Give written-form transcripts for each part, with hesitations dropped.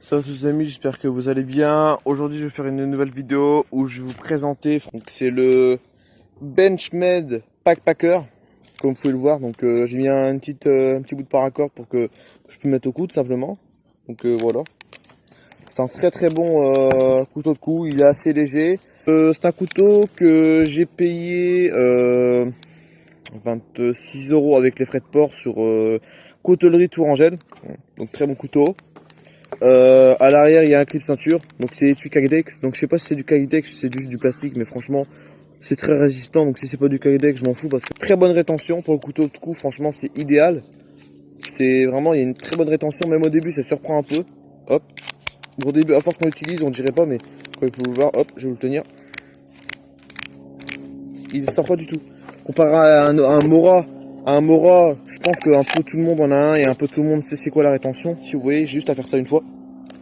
Salut les amis, j'espère que vous allez bien. Aujourd'hui je vais faire une nouvelle vidéo où je vais vous présenter, donc c'est le Benchmade Packpacker, comme vous pouvez le voir. Donc j'ai mis un petit bout de paracord pour que je puisse mettre au cou tout simplement. Donc voilà, c'est un très bon couteau de cou, il est assez léger. C'est un couteau que j'ai payé 26 € avec les frais de port sur Coutellerie Tourangelle. Donc très bon couteau. À l'arrière il y a un clip ceinture, donc c'est étui Kydex, donc je sais pas si c'est du Kydex ou si c'est juste du plastique, mais franchement c'est très résistant, donc si c'est pas du Kydex je m'en fous parce que très bonne rétention pour le couteau de cou, franchement c'est idéal. C'est vraiment, il y a une très bonne rétention, même au début ça surprend un peu. Hop, au début à force qu'on l'utilise on dirait pas, mais quand vous pouvez le voir, hop je vais vous le tenir, il ne sort pas du tout. Comparé à un Mora, je pense qu'un peu tout le monde en a un et un peu tout le monde sait c'est quoi la rétention. Si vous voyez, j'ai juste à faire ça une fois,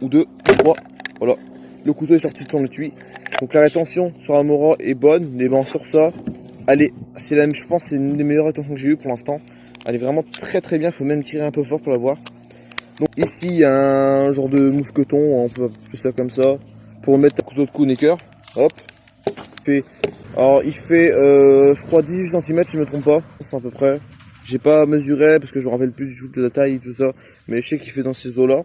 ou deux, ou trois, voilà. Le couteau est sorti de son étui. Donc la rétention sur un Mora est bonne, mais bon sur ça, allez, c'est la même, je pense que c'est une des meilleures rétentions que j'ai eues pour l'instant. Elle est vraiment très bien, il faut même tirer un peu fort pour la voir. Donc ici il y a un genre de mousqueton, on peut appeler ça comme ça, pour mettre un couteau de cou Necker. Hop, alors il fait je crois 18 cm si je me trompe pas, c'est à peu près. J'ai pas mesuré parce que je me rappelle plus du tout de la taille et tout ça, mais je sais qu'il fait dans ces eaux là.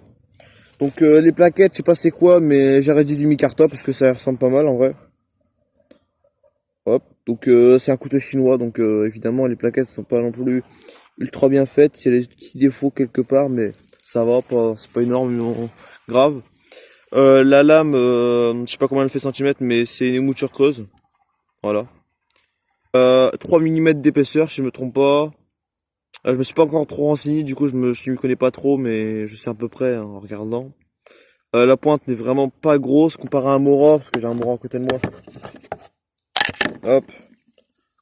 Donc les plaquettes je sais pas c'est quoi, mais j'aurais dit du micarta parce que ça ressemble pas mal en vrai. Hop, donc c'est un couteau chinois, donc évidemment les plaquettes sont pas non plus ultra bien faites, il y a des petits défauts quelque part, mais ça va, pas, c'est pas énormément grave. La lame, je sais pas combien elle fait centimètres, mais c'est une mouture creuse, voilà. 3 mm d'épaisseur, si je me trompe pas. Je me suis pas encore trop renseigné, du coup je m'y connais pas trop, mais je sais à peu près hein, en regardant. La pointe n'est vraiment pas grosse comparé à un Mora, parce que j'ai un Mora à côté de moi. Hop.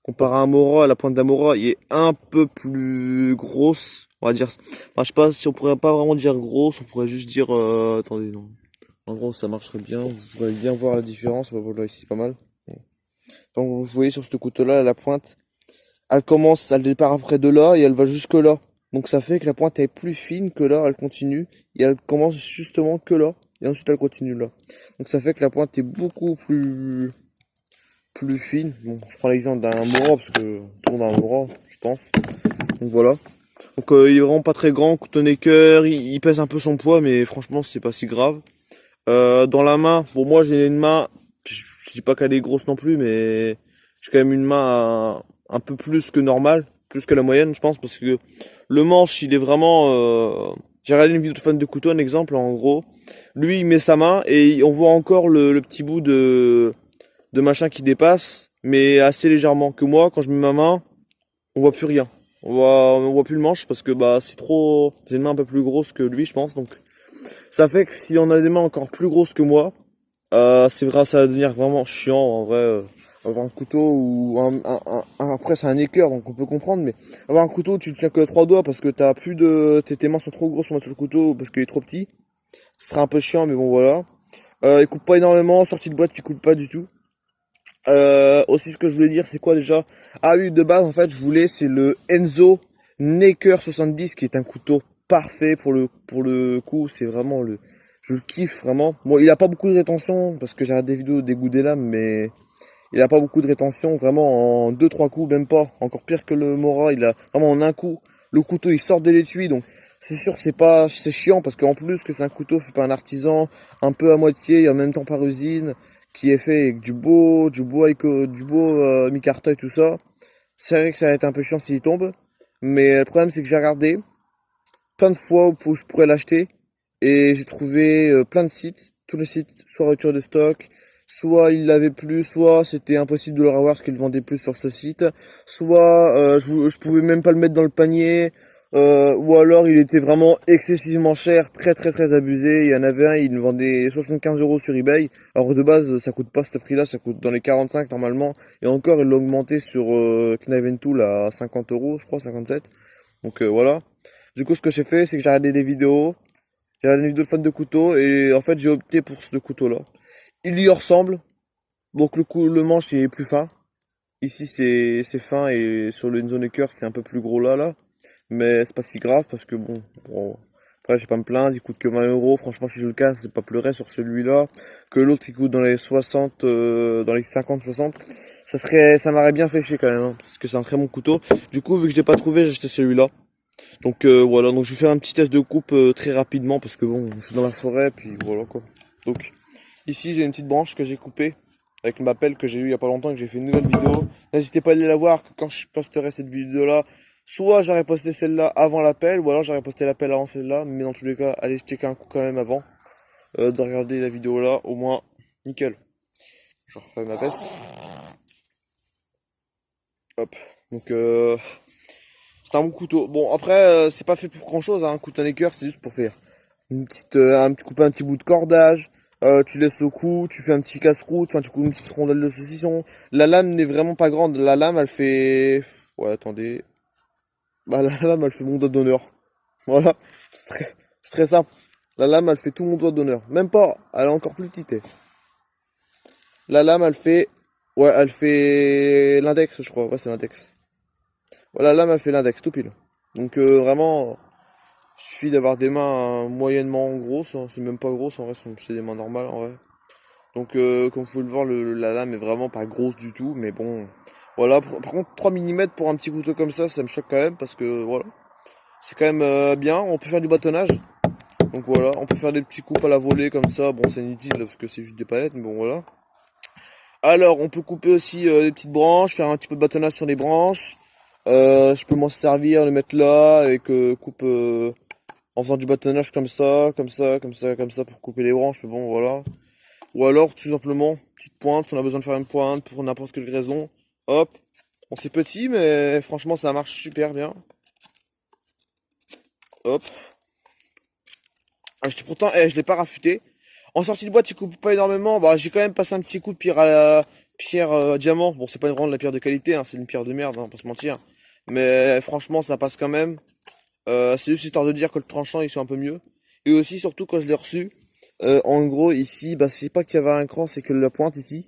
Comparé à un Mora, la pointe d'un Mora il est un peu plus grosse, on va dire. Enfin, je sais pas si on pourrait pas vraiment dire grosse, on pourrait juste dire... attendez, non. En gros, ça marcherait bien, vous pourrez bien voir la différence, voilà, ici c'est pas mal. Donc vous voyez sur ce couteau-là, la pointe, elle départ après de là et elle va jusque là. Donc ça fait que la pointe est plus fine que là, elle continue. Et elle commence justement que là. Et ensuite elle continue là. Donc ça fait que la pointe est beaucoup plus fine. Bon, je prends l'exemple d'un Mora parce que tout le monde a un Mora, je pense. Donc voilà. Donc il est vraiment pas très grand, couteau Necker, il pèse un peu son poids, mais franchement c'est pas si grave. Dans la main, bon moi j'ai une main, je dis pas qu'elle est grosse non plus, mais j'ai quand même une main un peu plus que normale, plus que la moyenne je pense, parce que le manche il est vraiment... J'ai regardé une vidéo de fan de couteau, un exemple en gros, lui il met sa main et on voit encore le petit bout de machin qui dépasse, mais assez légèrement, que moi quand je mets ma main, on voit plus rien. On voit plus le manche parce que bah c'est trop... J'ai une main un peu plus grosse que lui je pense, donc ça fait que si on a des mains encore plus grosses que moi, c'est vrai, ça va devenir vraiment chiant en vrai. Avoir un couteau ou après c'est un équeur donc on peut comprendre, mais avoir un couteau tu tiens que 3 doigts parce que t'as plus de tes mains sont trop grosses pour mettre sur le couteau parce qu'il est trop petit. Ce sera un peu chiant, mais bon voilà. Il coupe pas énormément, sortie de boîte il coupe pas du tout. Aussi ce que je voulais dire c'est quoi déjà? Ah oui, de base en fait je voulais, c'est le Enzo Necker 70 qui est un couteau parfait pour le coup, c'est vraiment je le kiffe vraiment. Bon, il a pas beaucoup de rétention parce que j'ai des vidéos des goûts des lames, mais il a pas beaucoup de rétention, vraiment en deux trois coups, même pas. Encore pire que le Mora, il a vraiment en un coup. Le couteau il sort de l'étui, donc c'est sûr c'est chiant parce qu'en plus que c'est un couteau fait par un artisan, un peu à moitié et en même temps par usine, qui est fait avec du beau micarta et tout ça. C'est vrai que ça va être un peu chiant s'il tombe, mais le problème c'est que j'ai regardé plein de fois où je pourrais l'acheter et j'ai trouvé plein de sites, tous les sites soit rupture de stock, soit il l'avait plus, soit c'était impossible de le revoir parce qu'il le vendait plus sur ce site, soit je pouvais même pas le mettre dans le panier, ou alors il était vraiment excessivement cher, très abusé. Il y en avait un, il le vendait 75 € sur eBay, alors de base ça coûte pas ce prix là, ça coûte dans les 45 normalement, et encore il l'a augmenté sur Knife Tool à 50 € je crois, 57. Donc voilà. Du coup, ce que j'ai fait, c'est que j'ai regardé des vidéos, j'ai regardé une vidéo de fan de couteau, et en fait, j'ai opté pour ce couteau-là. Il y ressemble, donc le manche est plus fin. Ici, c'est fin, et sur le Enzo Necker, c'est un peu plus gros là. Mais c'est pas si grave, parce que bon, Après, j'ai pas me plaindre, il coûte que 20 €. Franchement, si je le casse, c'est pas pleurer sur celui-là. Que l'autre, il coûte dans les 60, dans les 50, 60. Ça m'aurait bien fait chier quand même, hein, parce que c'est un très bon couteau. Du coup, vu que je l'ai pas trouvé, j'ai acheté celui-là. Donc voilà, donc je vais faire un petit test de coupe très rapidement, parce que bon, je suis dans la forêt, puis voilà quoi. Donc, ici, j'ai une petite branche que j'ai coupée avec ma pelle que j'ai eu il y a pas longtemps et que j'ai fait une nouvelle vidéo. N'hésitez pas à aller la voir, que quand je posterai cette vidéo-là, soit j'aurais posté celle-là avant l'appel, ou alors j'aurais posté l'appel avant celle-là, mais dans tous les cas, allez checker un coup quand même avant de regarder la vidéo là, au moins, nickel. Je refais ma veste. Hop, donc c'est un bon couteau. Bon après, c'est pas fait pour grand-chose, hein. Un couteau Necker, c'est juste pour faire une petite, couper un petit bout de cordage. Tu laisses au cou, tu fais un petit casse-croûte, enfin tu coupes une petite rondelle de saucisson. La lame n'est vraiment pas grande, la lame elle fait... Ouais attendez, bah la lame elle fait mon doigt d'honneur. Voilà, c'est très simple. La lame elle fait tout mon doigt d'honneur. Même pas, elle est encore plus petite. La lame elle fait... Ouais, elle fait l'index je crois, ouais c'est l'index. Voilà, la lame elle fait l'index tout pile. Donc vraiment, il suffit d'avoir des mains moyennement grosses, hein. C'est même pas grosse en vrai, c'est des mains normales en vrai. Donc comme vous pouvez le voir, la lame est vraiment pas grosse du tout, mais bon, voilà. Par contre 3 mm pour un petit couteau comme ça me choque quand même, parce que voilà, c'est quand même bien. On peut faire du bâtonnage, donc voilà, on peut faire des petits coupes à la volée comme ça. Bon, c'est inutile parce que c'est juste des palettes, mais bon voilà. Alors on peut couper aussi des petites branches, faire un petit peu de bâtonnage sur les branches. Je peux m'en servir, le mettre là, avec coupe en faisant du bâtonnage comme ça, comme ça, comme ça, comme ça, pour couper les branches, mais bon voilà. Ou alors, tout simplement, petite pointe, si on a besoin de faire une pointe pour n'importe quelle raison. Hop. Bon, c'est petit, mais franchement, ça marche super bien. Hop. Ah, pourtant, je l'ai pas rafuté. En sortie de boîte, il coupe pas énormément. Bah, j'ai quand même passé un petit coup de pierre à la pierre diamant. Bon, c'est pas vraiment de la pierre de qualité, hein, c'est une pierre de merde, hein, pas se mentir. Mais franchement, ça passe quand même. C'est juste histoire de dire que le tranchant, il soit un peu mieux. Et aussi, surtout, quand je l'ai reçu, en gros, ici, bah, c'est pas qu'il y avait un cran, c'est que la pointe ici,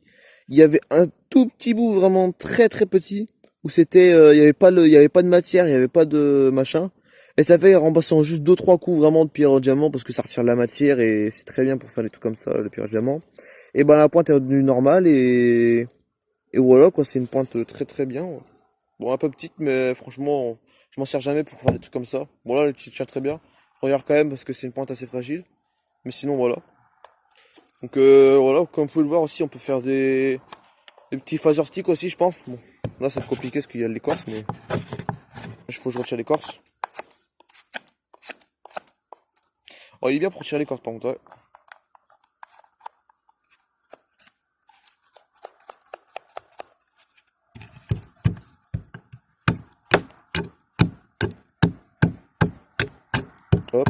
il y avait un tout petit bout, vraiment très très petit, où c'était, il y avait pas de matière, il y avait pas de machin. Et ça fait en passant juste 2-3 coups vraiment de pierre au diamant, parce que ça retire de la matière et c'est très bien pour faire des trucs comme ça, le pierre au diamant. Et ben la pointe est redevenue normale et voilà quoi, c'est une pointe très très bien. Ouais. Bon, un peu petite, mais franchement, je m'en sers jamais pour faire des trucs comme ça. Bon là, elle tient très bien. Regarde quand même parce que c'est une pointe assez fragile. Mais sinon voilà. Donc voilà, comme vous pouvez le voir aussi, on peut faire des petits phaser sticks aussi, je pense. Bon, là c'est compliqué parce qu'il y a l'écorce, mais il faut que je retire l'écorce. Oh, il est bien pour tirer l'écorce par contre, ouais. Hop.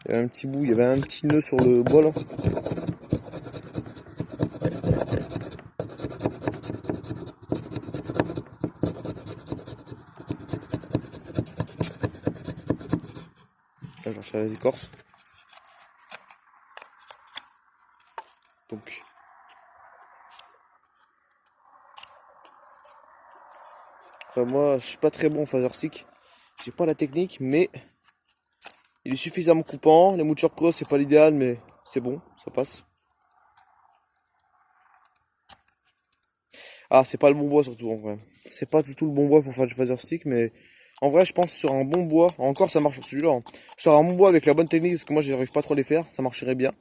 Il y avait un petit bout, il y avait un petit nœud sur le bois là. Là, je retire les écorces. Donc. Après moi, je suis pas très bon en phaser stick. J'ai pas la technique, mais il est suffisamment coupant. Les moutures creuses, c'est pas l'idéal, mais c'est bon, ça passe. Ah, c'est pas le bon bois surtout en vrai. C'est pas du tout le bon bois pour faire du phaser stick, mais en vrai, je pense sur un bon bois, encore ça marche sur celui-là. Hein. Sur un bon bois avec la bonne technique, parce que moi j'arrive pas trop à les faire, ça marcherait bien.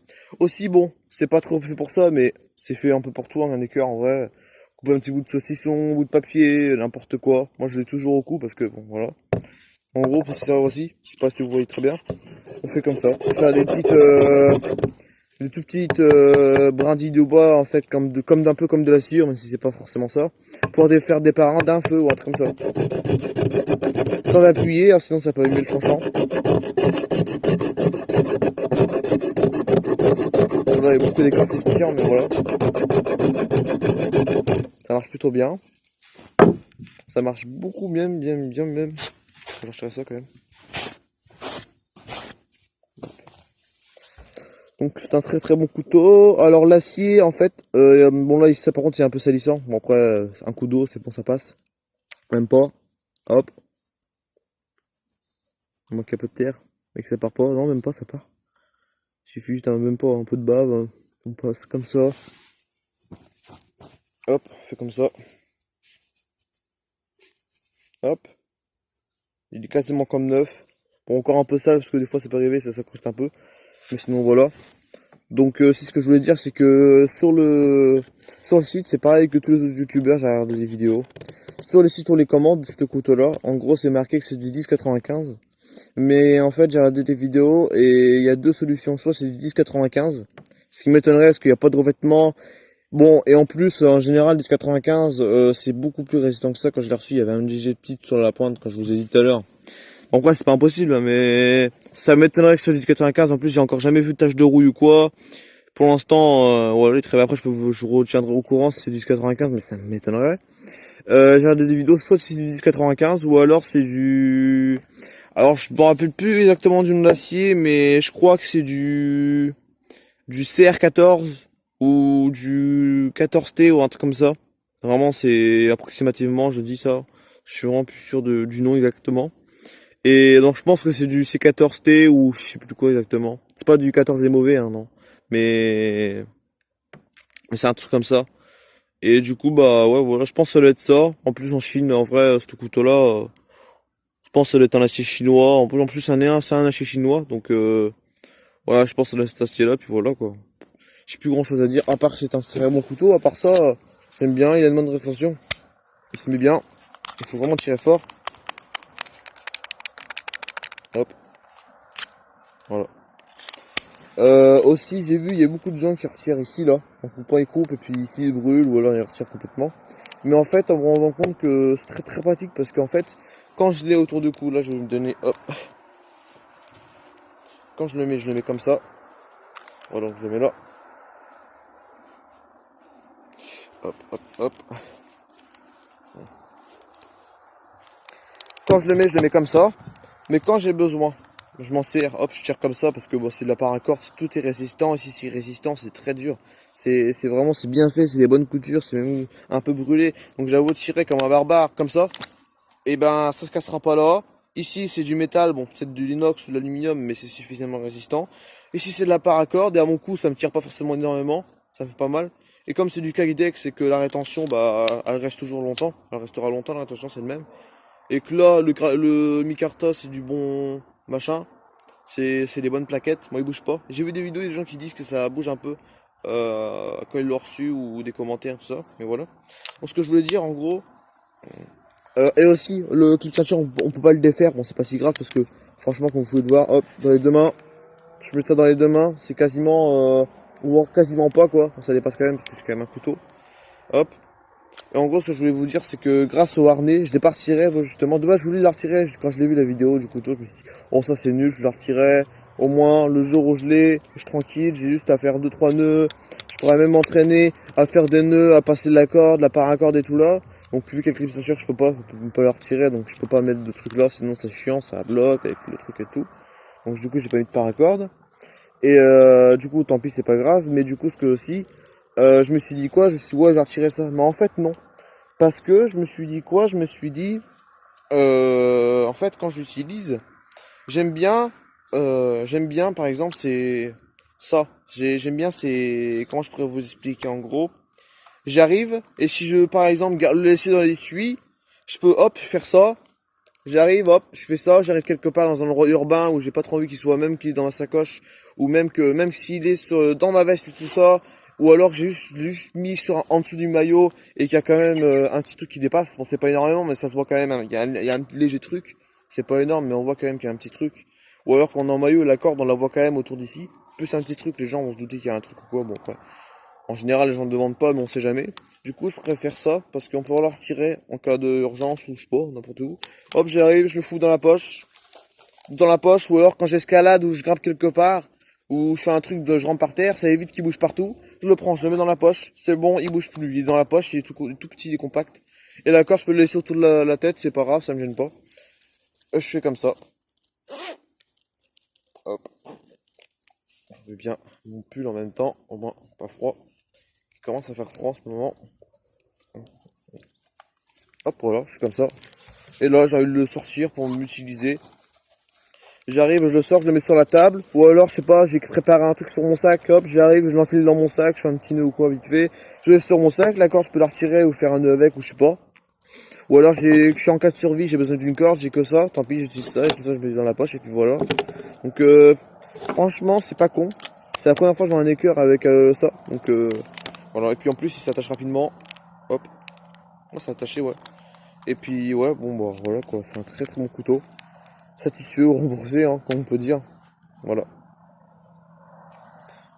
Aussi bon, c'est pas trop fait pour ça, mais c'est fait un peu pour tout, hein, un équerre en vrai. Couper un petit bout de saucisson, bout de papier, n'importe quoi. Moi je l'ai toujours au cou parce que bon voilà. En gros, pour se servir aussi, je sais pas si vous voyez très bien. On fait comme ça. On fait faire des tout petites brindilles de bois en fait comme d'un peu comme de la cire, même si c'est pas forcément ça, pour faire des parents d'un feu ou un truc comme ça, sans appuyer, hein, sinon ça peut abîmer le tranchant. Voilà, il y a beaucoup d'écarts qui se tirent, mais voilà, ça marche plutôt bien, ça marche beaucoup bien même. Je vais retirer ça quand même. Donc c'est un très très bon couteau. Alors l'acier en fait, bon là ça par contre c'est un peu salissant. Bon après un coup d'eau c'est bon ça passe. Même pas. Hop. Il manque un peu de terre. Mais que ça part pas. Non, même pas, ça part. Il suffit juste même pas un peu de bave. Hein. On passe comme ça. Hop, on fait comme ça. Hop. Il est quasiment comme neuf. Bon, encore un peu sale parce que des fois ça peut arriver, ça s'accroche un peu. Mais sinon voilà. Donc c'est ce que je voulais dire, c'est que sur le site, c'est pareil que tous les autres youtubeurs, j'ai regardé des vidéos. Sur les sites on les commandes, ce couteau-là, en gros c'est marqué que c'est du 10,95. Mais en fait j'ai regardé des vidéos et il y a deux solutions. Soit c'est du 10,95, ce qui m'étonnerait parce qu'il n'y a pas de revêtement. Bon, et en plus, en général, 10,95, c'est beaucoup plus résistant que ça. Quand je l'ai reçu, il y avait un léger petite sur la pointe, quand je vous ai dit tout à l'heure. En vrai, c'est pas impossible, hein, mais ça m'étonnerait que ce soit 10,95. En plus, j'ai encore jamais vu de tache de rouille ou quoi. Pour l'instant, voilà, très après, je vous retiendrai au courant si c'est 10,95, mais ça m'étonnerait. J'ai regardé des vidéos, soit c'est du 10,95, ou alors c'est du... Alors, je me rappelle plus exactement du nom d'acier, mais je crois que c'est du CR14 ou du 14T ou un truc comme ça. Vraiment, c'est approximativement, je dis ça. Je suis vraiment plus sûr du nom exactement. Et donc, je pense que c'est du C14T ou je sais plus quoi exactement. C'est pas du 14 des mauvais, hein, non. Mais c'est un truc comme ça. Et du coup, bah ouais, voilà, je pense que ça doit être ça. En plus, en Chine, en vrai, ce couteau-là, je pense que ça doit être un acier chinois. En plus, c'est un acier chinois. Donc, voilà, je pense que ça doit être cet acier-là, puis voilà, quoi. J'ai plus grand chose à dire, à part que c'est un très bon couteau, à part ça, j'aime bien, il a une bonne rétention, il se met bien, il faut vraiment tirer fort. Hop, voilà. Aussi, j'ai vu, il y a beaucoup de gens qui retirent ici, là, en coupant, ils coupent, et puis ici, ils brûlent, ou alors ils retirent complètement. Mais en fait, on me rend compte que c'est très très pratique, parce qu'en fait, quand je l'ai autour du cou, là, je vais me donner, hop, quand je le mets comme ça, voilà, je le mets là, hop, hop, hop. Quand je le mets comme ça, mais quand j'ai besoin, je m'en sers, hop, je tire comme ça parce que bon, c'est de la paracorde, tout est résistant, ici c'est résistant, c'est très dur. C'est vraiment, c'est bien fait, c'est des bonnes coutures, c'est même un peu brûlé. Donc j'avoue tirer comme un barbare, comme ça, et ben ça se cassera pas là. Ici c'est du métal, bon c'est de l'inox ou de l'aluminium, mais c'est suffisamment résistant. Ici c'est de la paracorde, et à mon coup ça me tire pas forcément énormément, ça fait pas mal. Et comme c'est du Kydex, c'est que la rétention, bah elle reste toujours longtemps, elle restera longtemps, la rétention c'est le même. Et que là, le micarta, c'est du bon machin. C'est des bonnes plaquettes. Moi, il bouge pas. J'ai vu des vidéos des gens qui disent que ça bouge un peu quand ils l'ont reçu ou des commentaires, tout ça. Mais voilà. Donc, ce que je voulais dire, en gros. Et aussi, le clip ceinture, on peut pas le défaire. Bon, c'est pas si grave parce que, franchement, comme vous pouvez le voir, hop, dans les deux mains. Je mets ça dans les deux mains. C'est quasiment. On voit quasiment pas, quoi. Ça dépasse quand même parce que c'est quand même un couteau. Hop. Et en gros, ce que je voulais vous dire, c'est que grâce au harnais, je l'ai pas retiré, justement. De base, je voulais la retirer. Quand je l'ai vu la vidéo du couteau, je me suis dit, oh, ça c'est nul, je la retirais. Au moins, le jour où je l'ai, je suis tranquille, j'ai juste à faire 2-3 nœuds. Je pourrais même m'entraîner à faire des nœuds, à passer de la corde, la paracorde et tout là. Donc, vu qu'avec les sûr que je peux pas la retirer, donc je peux pas mettre de trucs là, sinon c'est chiant, ça bloque avec le truc et tout. Donc, du coup, j'ai pas mis de paracorde. Et du coup, tant pis, c'est pas grave. Mais du coup, ce que aussi, je me suis dit quoi? Je me suis dit, ouais, j'ai retiré ça. Mais en fait, non. Parce que je me suis dit quoi? Je me suis dit, en fait, quand j'utilise, j'aime bien, par exemple, c'est ça. J'aime bien, c'est, comment je pourrais vous expliquer en gros? J'arrive, et si je, par exemple, le laisser dans l'essuie, je peux, hop, faire ça. J'arrive, hop, je fais ça, j'arrive quelque part dans un endroit urbain où j'ai pas trop envie qu'il soit, même qu'il est dans ma sacoche, ou même s'il est dans ma veste et tout ça, ou alors que j'ai juste mis en dessous du maillot et qu'il y a quand même un petit truc qui dépasse. Bon, c'est pas énormément, mais ça se voit quand même, hein. Il y a un léger truc. C'est pas énorme, mais on voit quand même qu'il y a un petit truc. Ou alors quand on est en maillot, la corde, on la voit quand même autour d'ici. Plus un petit truc, les gens vont se douter qu'il y a un truc ou quoi. Bon, quoi. En général, les gens ne demandent pas, mais on sait jamais. Du coup, je préfère ça, parce qu'on peut la retirer en cas d'urgence ou je sais pas, n'importe où. Hop, j'arrive, je le fous dans la poche. Ou alors quand j'escalade ou je grimpe quelque part, ou je fais un truc de je rentre par terre, ça évite qu'il bouge partout. Je le prends, je le mets dans la poche, c'est bon, il bouge plus. Il est dans la poche, il est tout petit, il est compact. Et la corde, je peux le laisser autour de la tête, c'est pas grave, ça me gêne pas. Je fais comme ça. Hop. Je mets bien mon pull en même temps, au moins pas froid. Il commence à faire froid en ce moment. Hop, voilà, je suis comme ça. Et là, j'ai envie de le sortir pour m'utiliser. J'arrive, je le sors, je le mets sur la table. Ou alors, je sais pas, j'ai préparé un truc sur mon sac, hop, j'arrive, je l'enfile dans mon sac, je fais un petit nœud ou quoi vite fait. Je laisse sur mon sac, la corde, je peux la retirer ou faire un nœud avec, ou je sais pas. Ou alors, je suis en cas de survie, j'ai besoin d'une corde, j'ai que ça, tant pis, j'utilise ça, je mets dans la poche, et puis voilà. Donc, franchement, c'est pas con. C'est la première fois que j'en ai un écœur avec ça. Donc, voilà. Et puis en plus, il s'attache rapidement. Hop. Oh, c'est attaché, ouais. Et puis, ouais, bon, bah, voilà, quoi. C'est un très très bon couteau. Satisfait ou remboursé, hein, comme on peut dire. Voilà.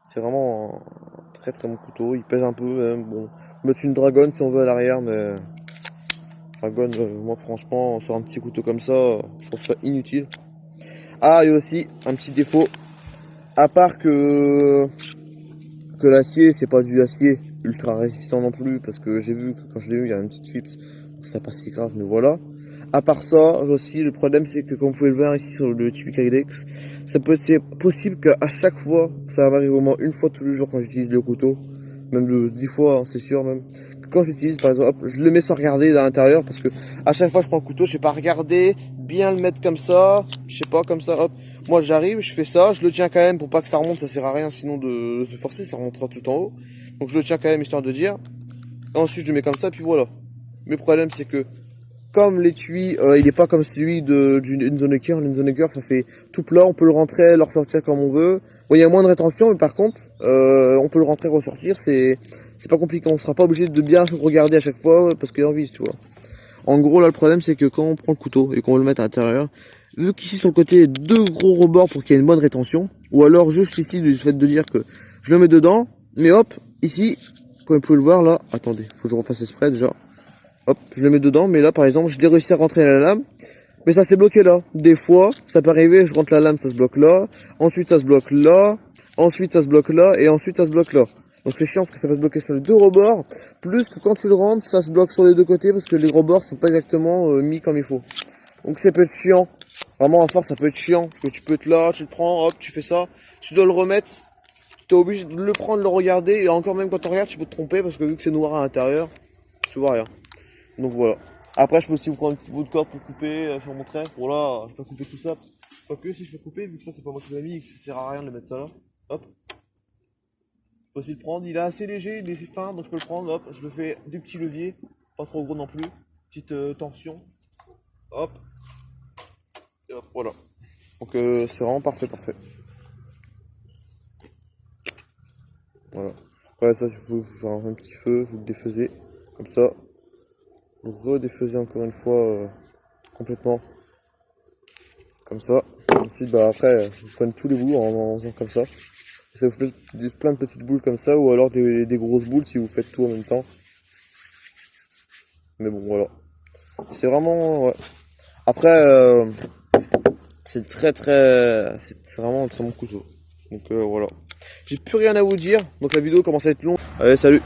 C'est vraiment un très très bon couteau. Il pèse un peu, bon. Mettre une dragonne si on veut à l'arrière, mais. Dragonne, moi, franchement, sur un petit couteau comme ça, je trouve ça inutile. Ah, il y a aussi un petit défaut. À part que l'acier, c'est pas du acier ultra résistant non plus, parce que j'ai vu que quand je l'ai eu, il y a un petit chips. C'est pas si grave, mais voilà. À part ça, aussi, le problème, c'est que comme vous pouvez le voir ici sur le Tipeee Kydex, c'est possible qu'à chaque fois, ça m'arrive au moins une fois tous les jours quand j'utilise le couteau, même de 10 fois, hein, c'est sûr même. Que quand j'utilise, par exemple, hop, je le mets sans regarder à l'intérieur, parce que à chaque fois que je prends le couteau, je vais pas regarder, bien le mettre comme ça, je sais pas, comme ça, hop. Moi, j'arrive, je fais ça, je le tiens quand même pour pas que ça remonte, ça sert à rien, sinon de se forcer, ça remontera tout en haut. Donc je le tiens quand même, histoire de dire. Ensuite, je le mets comme ça, puis voilà. Mais le problème, c'est que comme l'étui, il est pas comme celui d'une zone cœur. Une zone cœur, ça fait tout plat, on peut le rentrer, le ressortir comme on veut. Bon, il y a moins de rétention, mais par contre, on peut le rentrer, ressortir, c'est pas compliqué. On sera pas obligé de bien regarder à chaque fois parce qu'il y a envie, tu vois. En gros, là, le problème, c'est que quand on prend le couteau et qu'on le met à l'intérieur, vu qu'ici sur le côté, il y a deux gros rebords pour qu'il y ait une bonne rétention, ou alors juste ici, du fait de dire que je le mets dedans, mais hop, ici, comme vous pouvez le voir là, attendez, faut que je refasse exprès déjà. Hop, je le mets dedans, mais là par exemple, je l'ai réussi à rentrer la lame, mais ça s'est bloqué là. Des fois, ça peut arriver, je rentre la lame, ça se bloque là, ensuite ça se bloque là, ensuite ça se bloque là, et ensuite ça se bloque là. Donc c'est chiant parce que ça va se bloquer sur les deux rebords, plus que quand tu le rentres, ça se bloque sur les deux côtés parce que les rebords sont pas exactement mis comme il faut. Donc ça peut être chiant. Vraiment à force, ça peut être chiant, parce que tu peux être là, tu le prends, hop, tu fais ça, tu dois le remettre, tu es obligé de le prendre, de le regarder, et encore même quand tu regardes, tu peux te tromper parce que vu que c'est noir à l'intérieur, tu vois rien. Donc voilà. Après, je peux aussi vous prendre un petit bout de corde pour couper sur mon trait. Bon là, je peux couper tout ça. Quoique, si je peux couper, vu que ça c'est pas moi qui l'ai mis et que ça sert à rien de le mettre ça là. Hop. Je peux aussi le prendre. Il est assez léger, il est fin, donc je peux le prendre. Hop, je le fais du petit levier. Pas trop gros non plus. Petite tension. Hop. Et hop, voilà. Donc c'est vraiment parfait, parfait. Voilà. Après ça, je vous faire un petit feu, vous le défaisez. Comme ça. Vous redéfaisez encore une fois complètement comme ça. Ensuite, bah après, vous prenez tous les bouts en faisant comme ça. Et ça vous fait plein de petites boules comme ça, ou alors des grosses boules si vous faites tout en même temps. Mais bon, voilà. C'est vraiment, ouais. Après, c'est vraiment un très bon couteau. Donc voilà. J'ai plus rien à vous dire, donc la vidéo commence à être longue. Allez, salut!